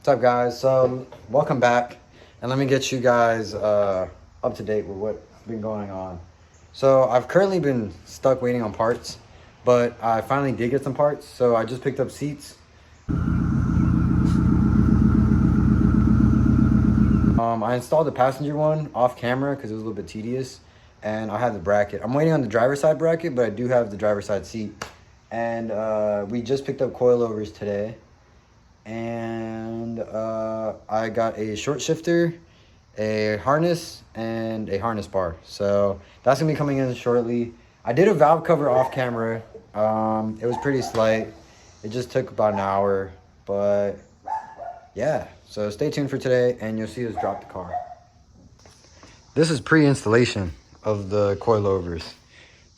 What's up, guys? So welcome back, and let me get you guys up to date with what's been going on. So I've currently been stuck waiting on parts, but I finally did get some parts. So I just picked up seats. I installed the passenger one off camera because it was a little bit tedious, and I have the bracket. I'm waiting on the driver's side bracket, but I do have the driver's side seat. And we just picked up coilovers today. And I got a short shifter, a harness, and a harness bar. So that's gonna be coming in shortly. I did a valve cover off camera. It was pretty slight. It just took about an hour, but yeah. So stay tuned for today, and you'll see us drop the car. This is pre-installation of the coilovers.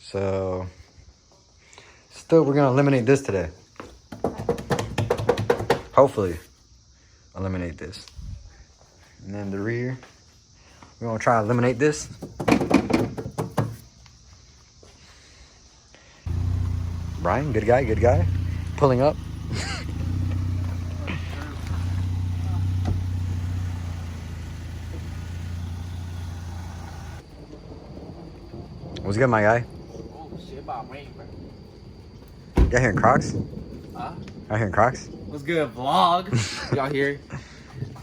So still, we're gonna eliminate this today. Hopefully eliminate this. And then the rear, we're gonna try to eliminate this. Brian, good guy, pulling up. What's good, my guy? Oh shit, about rain, bro. You out here in Crocs? Huh? Out here in Crocs? What's good, vlog? Y'all here?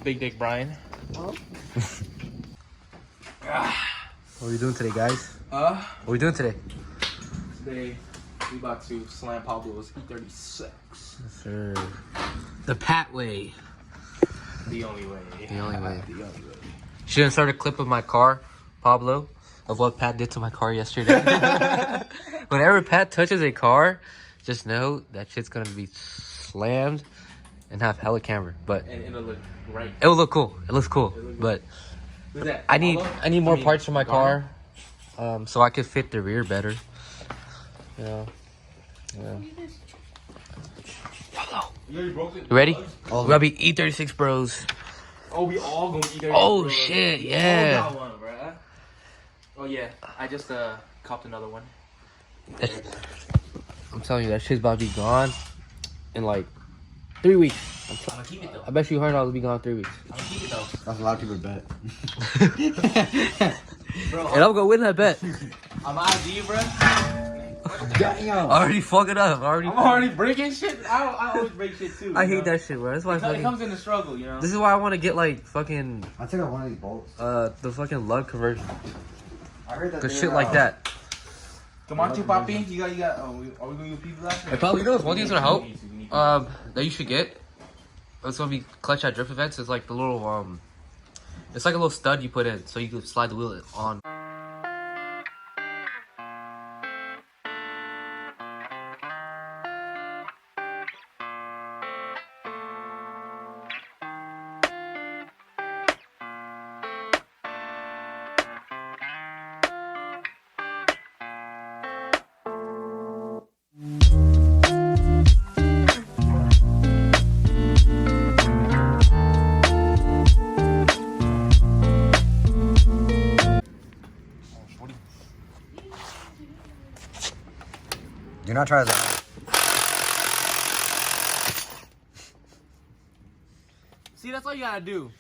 Big Dick Brian. What are we doing today, guys? What are we doing today? Today, we about to slam Pablo's E36. Yes, sir. The Pat way. The only way. The only way. The only way. Should insert a clip of my car, Pablo, of what Pat did to my car yesterday. Whenever Pat touches a car, just know that shit's gonna be slammed and have hella camera. But And it'll look right. it will look cool. It looks cool. But Who's that? I need more Pablo? parts for my car, so I could fit the rear better. You know. Yeah. Pablo, You already broke it? you ready? All We gotta be E36 bros. Oh, we all gonna eat Oh, shit, yeah. All got one, bro. Oh yeah, I just copped another one. I'm telling you, that shit's about to be gone in like 3 weeks. I'm gonna keep it though. I bet you $100 will be gone in 3 weeks. I'm gonna keep it though. That's a lot of people bet. Bro, And I'm gonna win that bet. I'm ID, bro. I already fuck it up. I'm already breaking shit. I always break shit too. I you hate know? that shit, bro. That's why It comes in the struggle, you know. this is why I want to get like fucking I took out one of these bolts. the fucking lug conversion. I heard that Cause they, shit like that. Come on, papi. You got. Are we gonna use people out? Hey, probably, you know what's one thing that's gonna help? That you should get. It's gonna be clutch at drift events. It's like the little it's like a little stud you put in, so you can slide the wheel on. Do not try that. See, that's all you gotta do.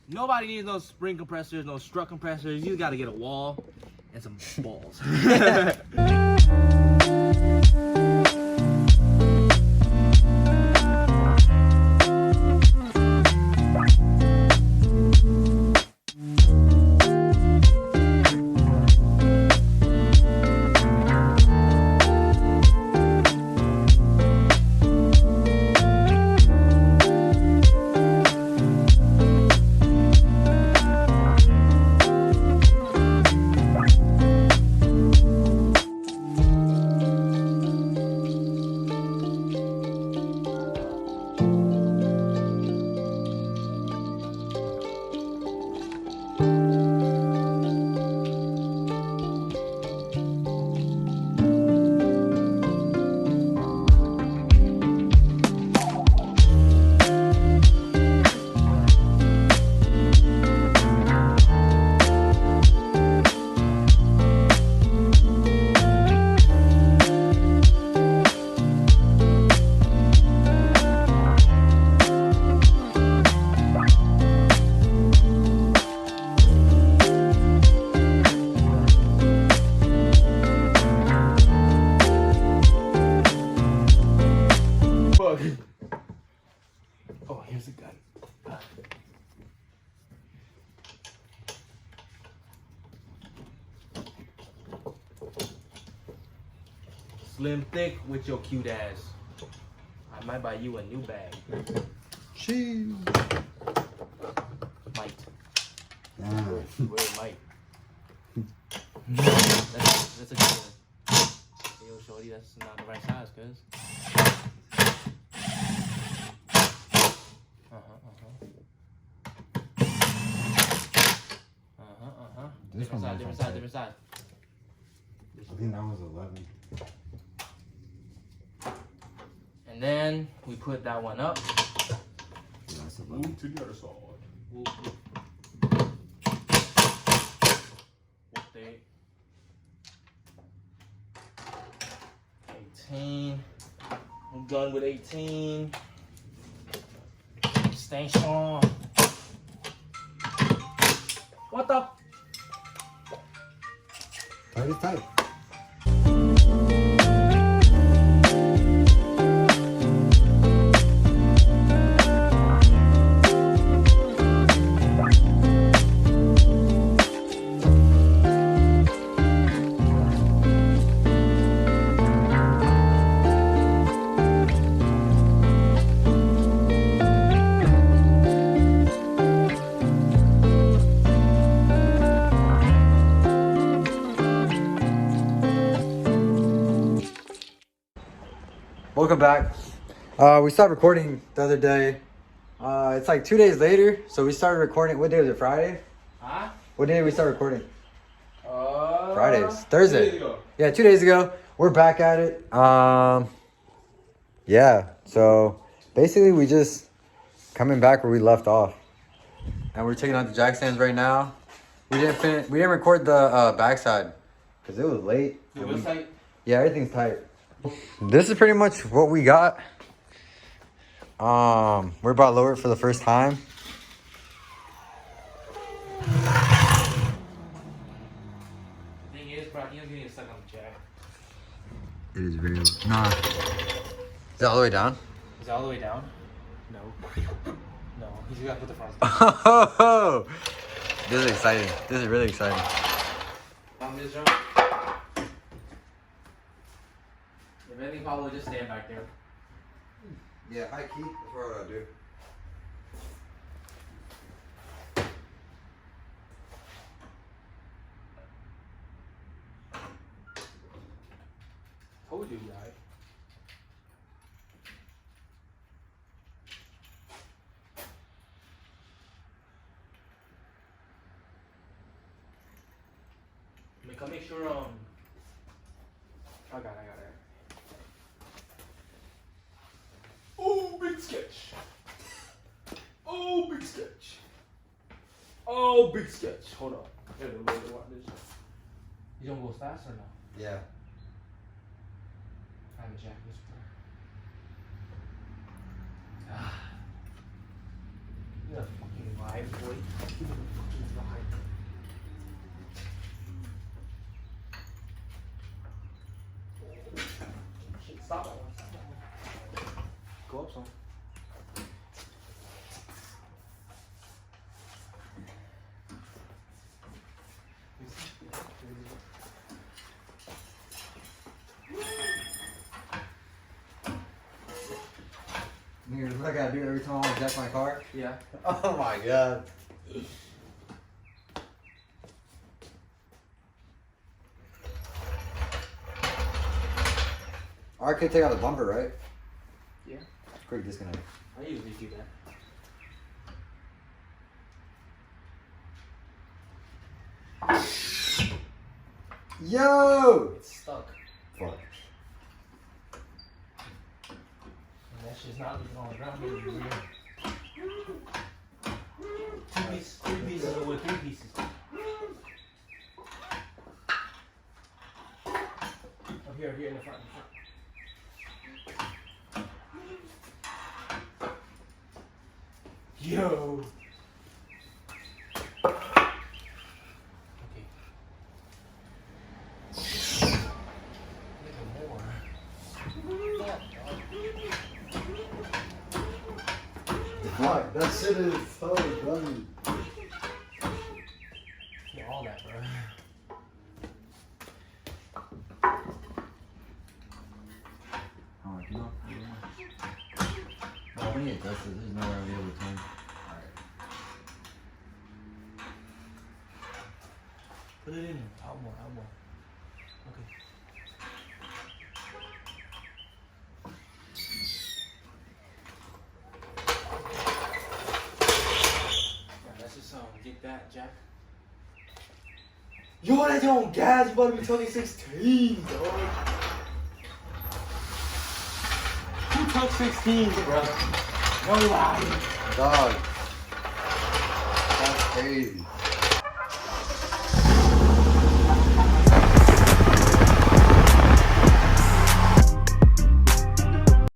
Nobody needs no spring compressors, no strut compressors. You gotta get a wall and some balls. here's the gun. Slim thick with your cute ass. I might buy you a new bag. Cheese. Might. Ah. Where might? That's a good one. Hey, yo, shorty, that's not the right size, cuz. This Different one size, different size, different size. I think that was 11. And then we put that one up. Yeah, that's 11. Move to the other side. Whoop, whoop. Whoop there. 18. I'm done with 18. Stay strong. What the? Tight is tight. Welcome back. We started recording the other day. It's like 2 days later, so we started recording. What day was it? Friday? Huh? What day did we start recording? Fridays. 2 Thursday. days ago. Yeah, 2 days ago. We're back at it. Yeah. So basically, we just coming back where we left off, and we're taking out the jack stands right now. We didn't finish. We didn't record the backside because it was late. It was tight. Yeah, everything's tight. This is pretty much what we got. We're about to lower it for the first time. The thing is, bro, he doesn't get stuck on the jack. It is very low. Nah. Is it all the way down? Is it all the way down? No. No, he's got to put the front. Oh, this is exciting. This is really exciting. This jump. If anything, Pablo, just stand back there. Yeah, high key. That's what I'll do. Told you, guy. Make sure, I got it. Oh, big sketch. Oh, big sketch. Oh, big sketch. Hold on. Gotta look at what this. You gonna go fast or no? Yeah. I have a jack this You're a fucking live boy. You're a fucking live. Shit, stop that one. Go up some. Nigga, what I gotta do every time I jack my car? Yeah. Oh my god. I could take out the bumper, right? Yeah. Quick disconnect. I usually do that. Yo! It's stuck. Fuck. And that shit's not leaving on the ground. It's weird. Three pieces with 3 pieces. Oh, here in the front. Yo. Okay. Little more. Fuck, that shit is so funny. Yeah, all that, bro. Oh, you know? Oh, we need to test it. There's no way I'll be able to turn. Put it in. Out more. Okay. Yeah, that's just get that, Jack. Yo, that on gas, you about to be 2016, dog. Who took 16, bro? No lie. Dog. That's crazy.